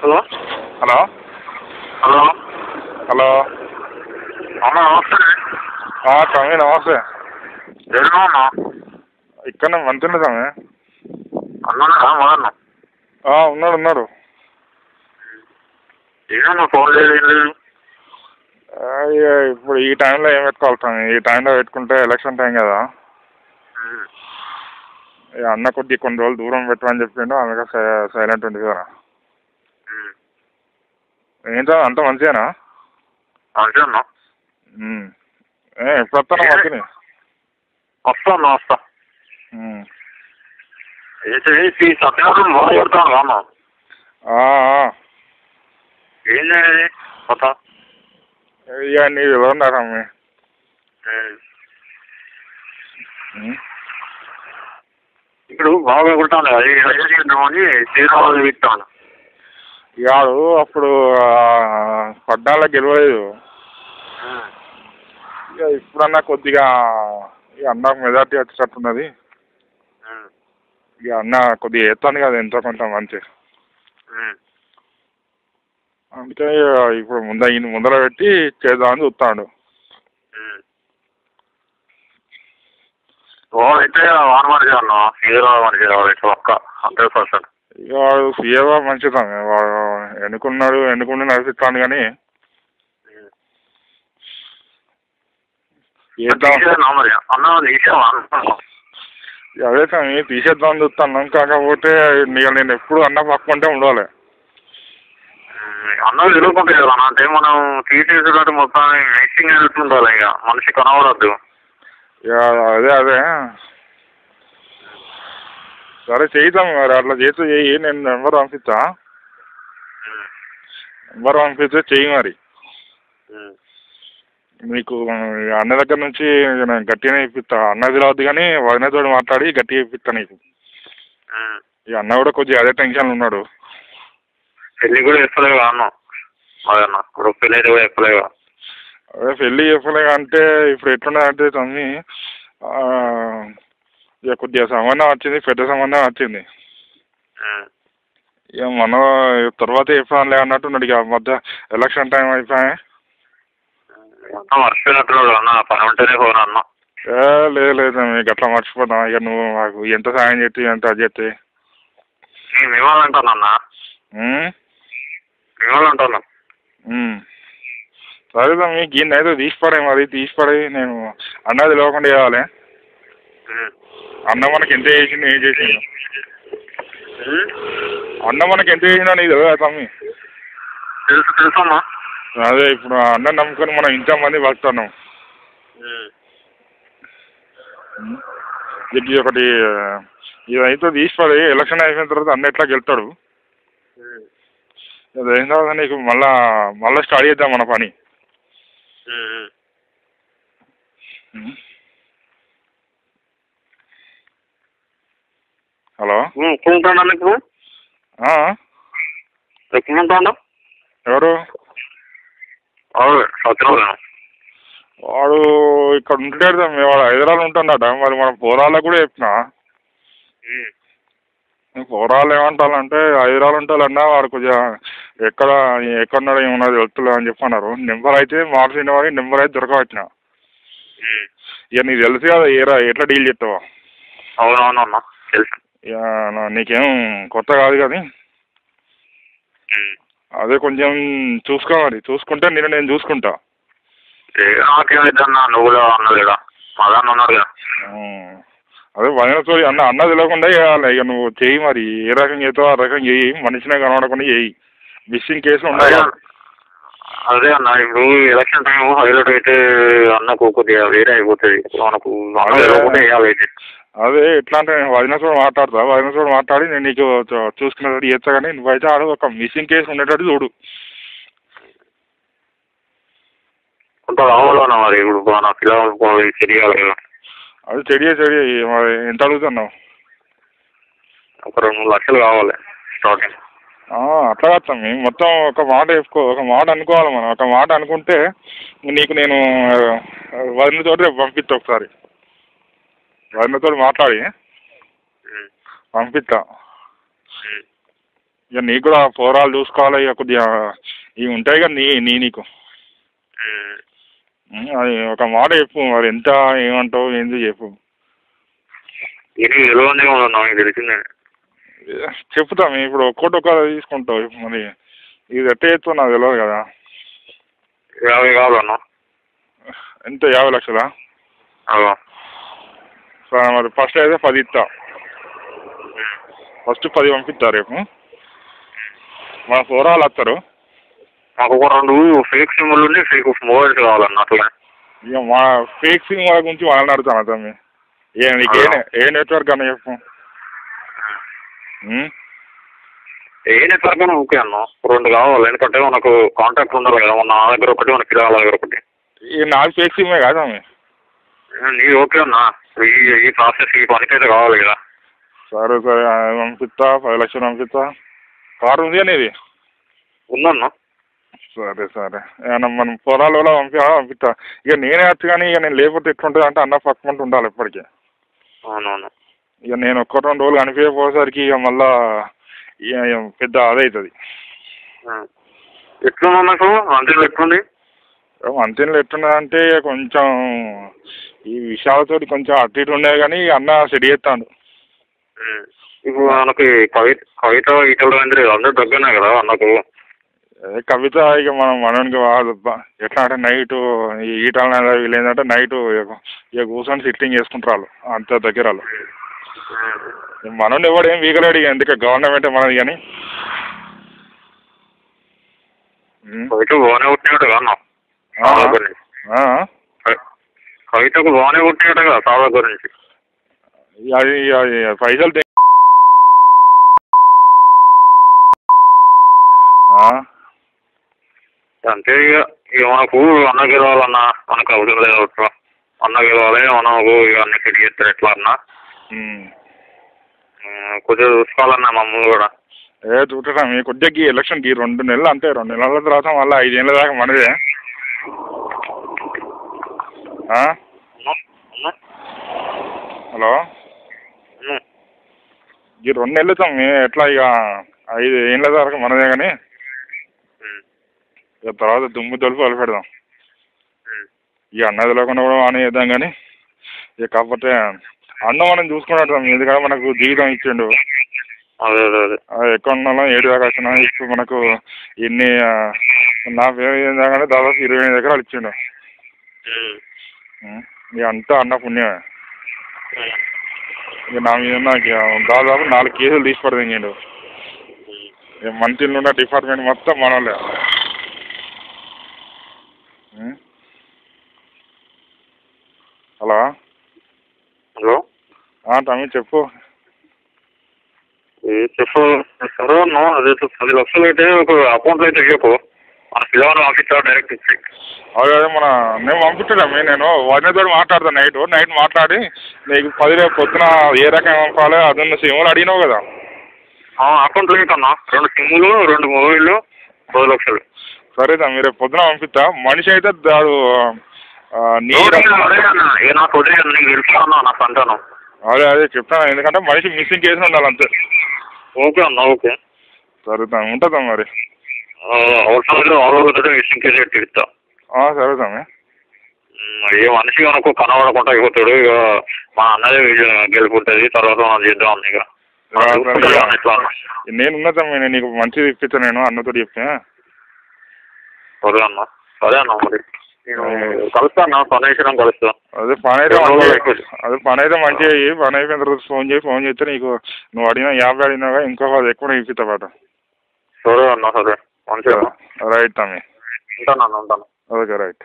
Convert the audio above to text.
Hello hello hello hello అన్న నమస్తే. స్వామి నమస్తే. ఏమన్నా అన్న ఇక్కడ మంచిగా స్వామి. అన్నా మొదన్న ఉన్నాడు ఉన్నాడు. ఏమన్నా ఫోన్ లేదు ఏం లేదు. ఇప్పుడు ఈ టైంలో ఏం పెట్టుకోవాలి స్వామి? ఈ టైంలో పెట్టుకుంటే ఎలక్షన్ టైం కదా. అన్న కొద్ది కొన్ని రోజులు దూరం పెట్టమని చెప్పిండు, అందుకే సైలెంట్ ఉంది కదా. ఏంటో అంత మంచిదేనా? మంచిదన్నా. ఎప్పుడు వస్తాను మంచిని? వస్తా వస్తా. సత్యనారాయణ బాగా కొడతాను అన్న. ఏం చేయాలి కొత్త? ఇక నీ ఎవరున్నారా మీ? ఇప్పుడు బాగా కొడతాను అది చేద్దామని శ్రీరాములు విత్తాను. ఇవాడు అప్పుడు పడ్డాలో గెలవలేదు. ఇక ఇప్పుడన్నా కొద్దిగా ఇక అన్నకు మెజార్టీ వచ్చేటట్టున్నది. ఇక అన్న కొద్దిగా వేస్తాను కదా ఎంతో కొంత మంచి. అందుకే ఇప్పుడు ముందర పెట్టి చేద్దామని చూస్తాడు. అయితే వాన మంచిగా అన్న సీఏ మంచిగా ఒక్క 100%. ఇక వాడు సీఏ మంచిదాన్ని వాడు ఎన్నుకుండి నడిపిస్తాను కానీ అదే కానీ తీసేద్దామని చూస్తాను. కాకపోతే నేను ఎప్పుడు అన్న పక్కుంటే ఉండాలి. అన్న తెలియకుంటే కదా అంటే మనం తీసేసేటట్టు మొత్తం మిక్సింగ్ ఉండాలి. ఇక మనిషి కనబడద్దు. ఇక అదే సరే చేద్దాం మరి. అట్లా చేస్తే చెయ్యి, నేను నెంబర్ పంపిస్తా. నెంబర్ పంపిస్తే చెయ్యి మరి. మీకు అన్న దగ్గర నుంచి నేను గట్టిగానే ఇప్పిస్తా. అన్న తెలియదు కానీ వదినతో మాట్లాడి గట్టిగా ఇప్పిస్తా నీకు. ఇక అన్న కూడా కొద్దిగా అదే టెన్షన్ ఉన్నాడు. పెళ్ళి కూడా చెప్పలేవు అన్న. అదన్న ఇప్పుడు పెళ్ళి అయితే కూడా చెప్పలేవు. అదే పెళ్ళి చెప్పలేక అంటే ఇప్పుడు ఎట్లున్నదంటే తమ్మి ఇక కొద్దిగా సంబంధం వచ్చింది, పెద్ద సంబంధం వచ్చింది. ఇక మన తర్వాత చెప్పానులే అన్నట్టున్నాడు. ఇక మధ్య ఎలక్షన్ టైం అయిపోయాయి. మర్చిపోయినట్టున్నాడు అన్న. పని ఉంటేనే పోను అన్న. లేదు మీకు అట్లా మర్చిపోతాం. ఇక నువ్వు మాకు ఎంత సాయం చేస్తే ఎంత అది చేస్తే నేను ఇవ్వాలంటాను అన్న. ఇవ్వాలంటాను. సరే తమ్మి గిన్నె అయితే తీసిపడే మరి. తీసిపడి నేను అన్నది లేకుండా చేయాలి. అన్న మనకి ఎంత చేసిండు, ఏం చేసిండు? అన్న మనకి ఎంత చేసిండో నీకు తెలియదా తమ్మి? తెలుసమ్మా. అదే ఇప్పుడు అన్న నమ్ముకొని మనం ఇంతమంది బతుకుతున్నాం. ఇది ఒకటి ఇదైతే తీసిపడి ఎలక్షన్ అయిపోయిన తర్వాత అన్న ఎట్లా గెలుతాడు. అది అయిన తర్వాత నీకు మళ్ళా స్టార్ట్ చేద్దాం మన పని. హలో ఎక్కడ నీకు ఎక్కడ ఎవరు? సత్యనారాయణ వాడు ఇక్కడ ఉంటున్నాడు. వాడు హైదరాబాద్ ఉంటున్నాడ. మరి మనం పోరాళ్ళకు కూడా చెప్పినా. పోరాళ్ళు ఏమంటారంటే హైదరాబాద్ ఉంటాలన్నా వాడు కొద్దిగా ఎక్కడున్నాడో ఏమన్నది వెళ్తులే అని చెప్పన్నారు. నెంబర్ అయితే మార్చిన వాడి నెంబర్ అయితే దొరకవచ్చిన. ఇక నీకు తెలుసు కదా ఎట్లా డీల్ చేస్తావా. అవునవునమ్మా తెలుసు. ఇక నీకేం కొత్త కాదు కానీ అదే కొంచెం చూసుకో మరి. చూసుకుంటే నేను చూసుకుంటా. నాకేమైద్దన్నా నువ్వు అన్నలేడా మదన్న ఉన్నాడు కదా. అదే వదినతో అన్న తెలియకుండా చేయాలి. ఇక నువ్వు చెయ్యి మరి. ఏ రకం చేస్తావు ఆ రకం చెయ్యి. మనిషినే కనబడకుండా చెయ్యి. మిస్సింగ్ కేసులు ఉండాలి. అదే అన్న ఇప్పుడు ఎలక్షన్ టైం హైలైట్ అయితే అన్నకు కొద్దిగా వేరే అయిపోతుంది. మనకు అయితే అదే ఎట్లా అంటే నేను వదినతో మాట్లాడతా. వదినతో మాట్లాడి నేను నీకు చూసుకునేటట్టు చేస్తా. కానీ నువ్వైతే ఆడ ఒక మిస్సింగ్ కేసు ఉండేటట్టు చూడు. కొంత రావాలన్నా మరి. ఇప్పుడు మన పిల్లలు తెలియాలి కదా. అది చెడి మరి ఎంత అడుగుతున్నావు? ఒక 2-3 లక్షలు కావాలి స్టార్టింగ్. అట్లా కాస్తాం మేము మొత్తం ఒక మాట ఒక మాట అనుకోవాలి మనం. ఒక మాట అనుకుంటే నీకు నేను వదినతో పంపిస్తా. ఒకసారి వదినతో మాట్లాడి పంపిస్తా. ఇక నీకు కూడా పోరాలు చూసుకోవాలి, ఇక కొద్దిగా ఇవి ఉంటాయి కదా నీకు అది ఒక మాట చెప్పు మరి, ఎంత ఏమంటావు ఏంది చెప్పు. ఇది తెలియదు నాకు తెలిసిందే. చెప్తాం ఇప్పుడు ఒక్కొక్క తీసుకుంటావు మరి, ఇది ఎట్ట చేస్తావు నాకు తెలియదు కదా. 50 కావాలన్నా. ఎంత 50 లక్షలా? సరే మరి ఫస్ట్ అయితే 10 ఇస్తా. ఫస్ట్ 10 పంపిస్తా రేపు. మన పోరాలు వస్తారు. మాకు ఒక 2 ఫేక్ సిమ్లు ఉన్నాయి, ఫేక్ మొబైల్స్ కావాలన్న. అట్లా ఇక మా ఫేక్ సిమ్ వాళ్ళ గురించి వాళ్ళని అడుగుతాను తమ్మి. నీకు ఏ నెట్వర్క్ అన్న చెప్పు. ఏ నెట్వర్క్ అయినా ఓకే అన్న. 2 కావాలి, ఎందుకంటే మనకు కాంటాక్ట్ ఉండాలి కదా. నా దగ్గర ఒకటి, మన పిల్లల దగ్గర ఒకటి. నాకు ఫేక్ సిమ్మే కాదు తమ్మి. నీ ఓకే అన్న, ఈ ప్రాసెస్ ఈ పనికైతే కావాలి కదా. సరే సరే పంపిస్తా, 10 లక్షలు పంపిస్తా. కారు ఉంది అనేది ఉందన్న. సరే సరే మనం పొలాల వల్ల పంపిస్తా. ఇక నేనే వచ్చు కానీ ఇక నేను లేకపోతే ఎట్లుంటుంది అంటే అన్న పక్కమంటూ ఉండాలి ఎప్పటికీ. అవునవును. ఇక నేను 1-2 రోజులు కనిపించకపోయేసరికి ఇక మళ్ళా ఇక పెద్ద అదవుతుంది. ఎట్లున్నా నాకు అంతేలో ఎట్లుంది? అంతేలో ఎట్లున్నదంటే కొంచెం ఈ విషయాలతో కొంచెం అటు ఇటు ఉండేది కానీ అన్న సెట్ చేస్తాడు. ఇప్పుడు మనకి కవిత ఈటలు అందరూ దగ్గరనే కదా అన్నకు. కవిత ఇక మనకి ఎట్లా అంటే నైటు ఈటల వీళ్ళు ఏంటంటే నైటు ఇక కూర్చొని సిట్టింగ్ చేసుకుంటారు అంత దగ్గర వాళ్ళు. మనోడు ఎవడు ఏం వీగలేడు ఇక, ఎందుకు గవర్నమెంట్ మనది కానీ. కవిత బాగానే కొట్టినట్టు కదా కవితకు బాగానే కొట్టినట్టు కదా సాదా గురించి. అది పైసలు అంతే ఇక మనకు అన్న గెలవాలన్నా, మనకు అవసరం లేదు. అన్న గెలవాలి, మనకు ఇక అన్ని సెట్ చేస్తారు ఎట్లా అన్నా. కొద్దిగా చూసుకోవాలన్నా మమ్మల్ని కూడా. చూడటం కొద్దిగా ఎలక్షన్కి 2 నెలలు అంతే. 2 నెలల తర్వాత మళ్ళీ 5 ఏళ్ళ దాకా మనదే. హలో, ఈ 2 నెలలు తమ్మి ఎట్లా ఇక 5 ఏళ్ళ దాకా మనదే కానీ ఇక తర్వాత దుమ్ము తొలిపి వదిలి పెడదాం. ఇక అన్నది లేకుండా కూడా అని చేద్దాం కానీ ఇక కాకపోతే అన్న మనం చూసుకున్నట్టు ఎందుకంటే మనకు జీవితం ఇచ్చిండు. అదే ఎక్కడ ఉన్నాలో 7 దాకా వచ్చినా ఇప్పుడు మనకు ఎన్ని నా పేరు ఏందాకంటే దాదాపు 28 ఎకరాలు ఇచ్చిండు. ఇక అంతా అన్న పుణ్యమే. ఇక నా మీద నాకు దాదాపు 4 కేసులు తీసి పడుతుండు. ఇక మంత్రిలో ఉన్న డిపార్ట్మెంట్ మొత్తం మనోళ్ళే. హలో హలో తమ్మి చెప్పు. చెప్పు సరే అన్న. అదే 10 లక్షలు అయితే ఒక అకౌంట్లో అయితే చెప్పు, మన పిల్లవాడిని పంపిస్తా డైరెక్ట్ ఇచ్చి. అదే నేను పంపించడమే. నేను వదినతో మాట్లాడతాను నైట్ మాట్లాడి నీకు 10 రేపు పొద్దున ఏ రకం పంపాలి అదన్న సిమ్లు అడిగినావు కదా. అకౌంట్లో ఏంటన్నా 2 సిమ్లు 2 మొబైళ్ళు 10 లక్షలు. సరే మీరు రేపు పొద్దున పంపిస్తా. మనిషి అయితే దాడు నాకు తెలుసుకున్నా నాకు అంటాను. అదే చెప్తాను, ఎందుకంటే మనిషి మిస్సింగ్ కేసు ఉండాలి అంతే. ఓకే అన్న ఓకే. సరే ఉంటుందా మరి మిస్సింగ్ కేసు ఎట్టిస్తా. సరే తమ్మి. ఏ మనిషి మనకు కనబడకుండా అయిపోతాడు. ఇక మా అన్నదే గెలుపుంటుంది, తర్వాత మనం చేద్దాం. ఇక నేనున్నా తమ్మి, నేను నీకు మంచిది ఇప్పిస్తాను. నేను అన్నతో చెప్తా. సరే అన్న మరి నేను కలుస్తాను. పని అయిపోయినా కలుస్తా. అదే పని అయితే మంచిగా అయ్యి పని అయిపోయిన తర్వాత ఫోన్ చేస్తే నీకు నువ్వు అడిగినా 50 అడిగినాగా ఇంకో 10 ఎక్కువ ఇప్పిస్తా పాట. సరే అన్న సరే మంచిగా. రైట్ తమ్మి, ఉంటాను. Okay right.